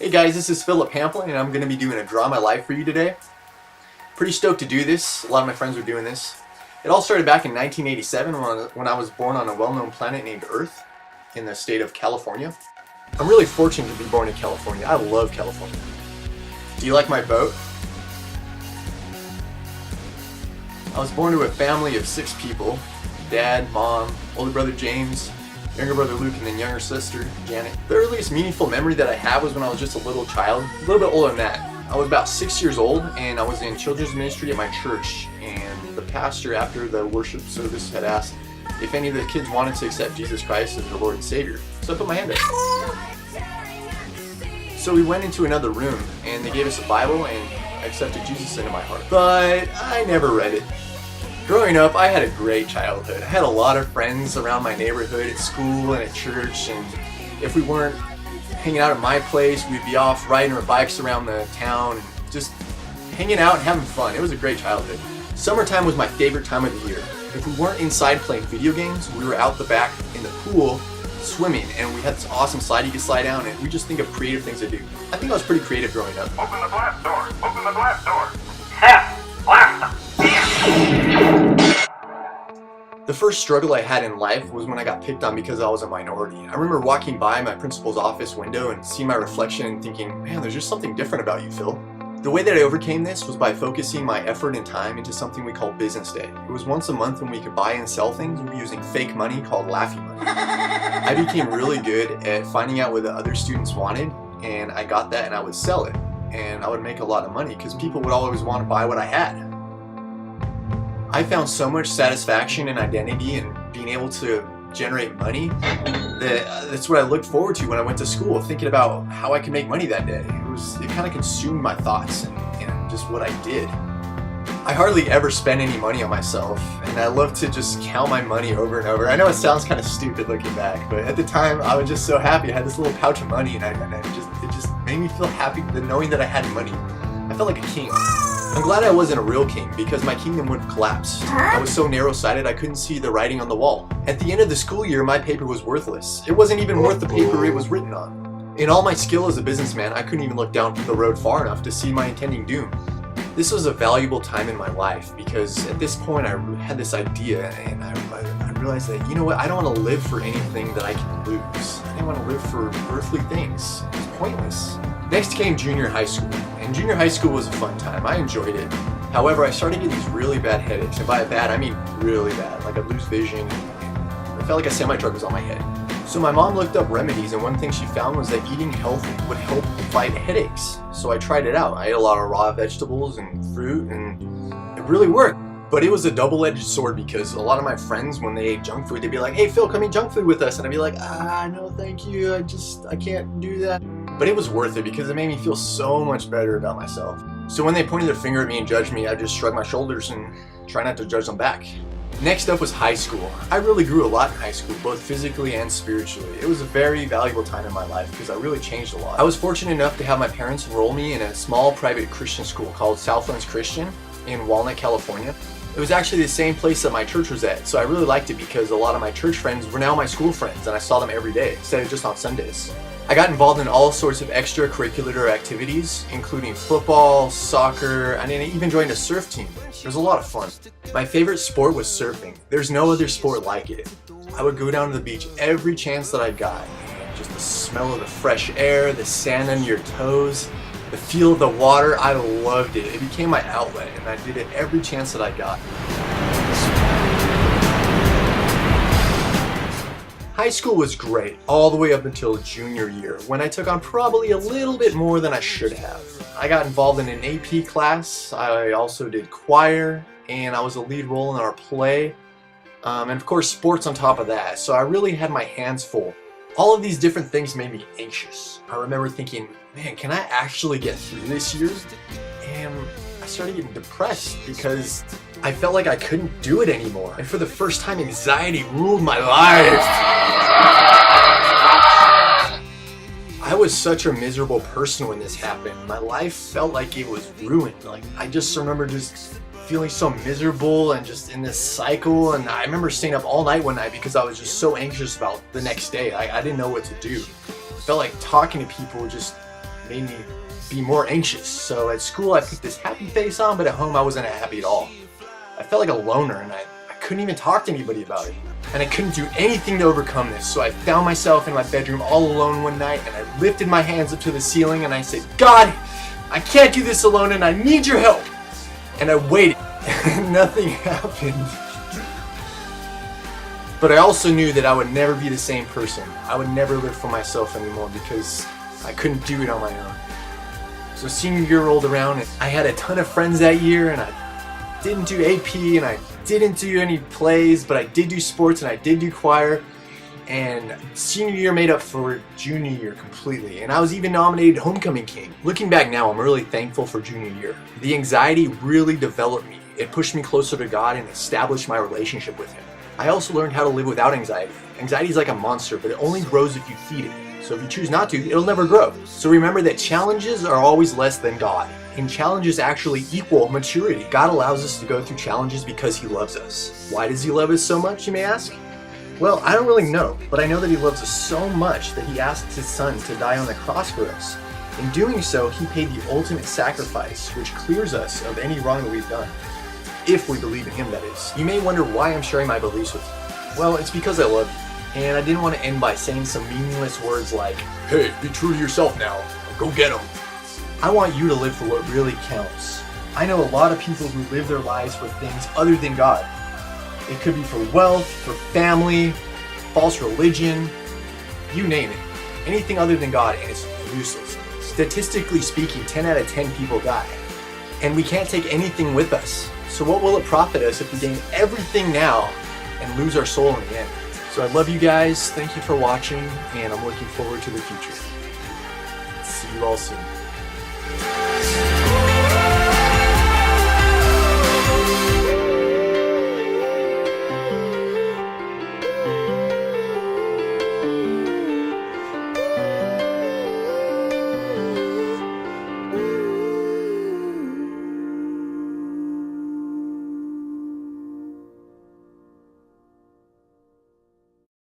Hey guys, this is Philip Pamplin and I'm going to be doing a Draw My Life for you today. Pretty stoked to do this. A lot of my friends are doing this. It all started back in 1987 when I was born on a well-known planet named Earth in the state of California. I'm really fortunate to be born in California. I love California. Do you like my boat? I was born to a family of 6 people. Dad, mom, older brother James, younger brother Luke, and then younger sister Janet. The earliest meaningful memory that I have was when I was just a little child, a little bit older than that. I was about 6 years old and I was in children's ministry at my church, and the pastor after the worship service had asked if any of the kids wanted to accept Jesus Christ as their Lord and Savior. So I put my hand up. So we went into another room and they gave us a Bible and I accepted Jesus into my heart. But I never read it. Growing up, I had a great childhood. I had a lot of friends around my neighborhood, at school and at church, and if we weren't hanging out at my place, we'd be off riding our bikes around the town and just hanging out and having fun. It was a great childhood. Summertime was my favorite time of the year. If we weren't inside playing video games, we were out the back in the pool swimming, and we had this awesome slide you could slide down, and we just think of creative things to do. I think I was pretty creative growing up. Open the blast door! Open the blast door! Tap! Blast! The first struggle I had in life was when I got picked on because I was a minority. I remember walking by my principal's office window and seeing my reflection and thinking, man, there's just something different about you, Phil. The way that I overcame this was by focusing my effort and time into something we call Business Day. It was once a month when we could buy and sell things using fake money called Laffy Money. I became really good at finding out what the other students wanted, and I got that and I would sell it. And I would make a lot of money because people would always want to buy what I had. I found so much satisfaction and identity in being able to generate money that's what I looked forward to when I went to school, thinking about how I could make money that day. It kind of consumed my thoughts and just what I did. I hardly ever spend any money on myself, and I love to just count my money over and over. I know it sounds kind of stupid looking back, but at the time I was just so happy. I had this little pouch of money, and it just made me feel happy knowing that I had money. I felt like a king. I'm glad I wasn't a real king because my kingdom would have collapsed. I was so narrow-sighted I couldn't see the writing on the wall. At the end of the school year, my paper was worthless. It wasn't even worth the paper it was written on. In all my skill as a businessman, I couldn't even look down the road far enough to see my impending doom. This was a valuable time in my life because at this point I had this idea and I realized that, you know what, I don't want to live for anything that I can lose. I didn't want to live for earthly things. It's pointless. Next came junior high school, and junior high school was a fun time. I enjoyed it. However, I started getting these really bad headaches, and by bad I mean really bad. Like I'd lose vision, and I felt like a semi-truck was on my head. So my mom looked up remedies, and one thing she found was that eating healthy would help fight headaches. So I tried it out. I ate a lot of raw vegetables and fruit, and it really worked. But it was a double-edged sword because a lot of my friends, when they ate junk food, they'd be like, hey Phil, come eat junk food with us. And I'd be like, no thank you, I can't do that. But it was worth it because it made me feel so much better about myself. So when they pointed their finger at me and judged me, I just shrugged my shoulders and try not to judge them back. Next up was high school. I really grew a lot in high school, both physically and spiritually. It was a very valuable time in my life because I really changed a lot. I was fortunate enough to have my parents enroll me in a small private Christian school called Southlands Christian in Walnut, California. It was actually the same place that my church was at, so I really liked it because a lot of my church friends were now my school friends and I saw them every day instead of just on Sundays. I got involved in all sorts of extracurricular activities, including football, soccer, and I even joined a surf team. It was a lot of fun. My favorite sport was surfing. There's no other sport like it. I would go down to the beach every chance that I got. Just the smell of the fresh air, the sand under your toes, the feel of the water, I loved it. It became my outlet, and I did it every chance that I got. High school was great, all the way up until junior year, when I took on probably a little bit more than I should have. I got involved in an AP class, I also did choir, and I was a lead role in our play, and of course sports on top of that, so I really had my hands full. All of these different things made me anxious. I remember thinking, man, can I actually get through this year? And I started getting depressed because I felt like I couldn't do it anymore. And for the first time, anxiety ruled my life. I was such a miserable person when this happened. My life felt like it was ruined. Like I just remember just feeling so miserable and just in this cycle, and I remember staying up all night one night because I was just so anxious about the next day. I didn't know what to do. It felt like talking to people just made me be more anxious. So at school I put this happy face on, but at home I wasn't happy at all. I felt like a loner, and I couldn't even talk to anybody about it. And I couldn't do anything to overcome this. So I found myself in my bedroom all alone one night, and I lifted my hands up to the ceiling and I said, God, I can't do this alone and I need your help. And I waited and nothing happened. But I also knew that I would never be the same person. I would never live for myself anymore because I couldn't do it on my own. So senior year rolled around and I had a ton of friends that year, and I didn't do AP and I didn't do any plays, but I did do sports and I did do choir. And senior year made up for junior year completely, and I was even nominated Homecoming King. Looking back now, I'm really thankful for junior year. The anxiety really developed me. It pushed me closer to God and established my relationship with Him. I also learned how to live without anxiety. Anxiety is like a monster, but it only grows if you feed it. So if you choose not to, it'll never grow. So remember that challenges are always less than God, and challenges actually equal maturity. God allows us to go through challenges because He loves us. Why does He love us so much, you may ask? Well, I don't really know, but I know that He loves us so much that He asked His Son to die on the cross for us. In doing so, He paid the ultimate sacrifice, which clears us of any wrong that we've done. If we believe in Him, that is. You may wonder why I'm sharing my beliefs with you. Well, it's because I love you, and I didn't want to end by saying some meaningless words like, hey, be true to yourself now, go get them. I want you to live for what really counts. I know a lot of people who live their lives for things other than God. It could be for wealth, for family, false religion, you name it. Anything other than God, and it's useless. Statistically speaking, 10 out of 10 people die. And we can't take anything with us. So what will it profit us if we gain everything now and lose our soul in the end? So I love you guys, thank you for watching, and I'm looking forward to the future. See you all soon.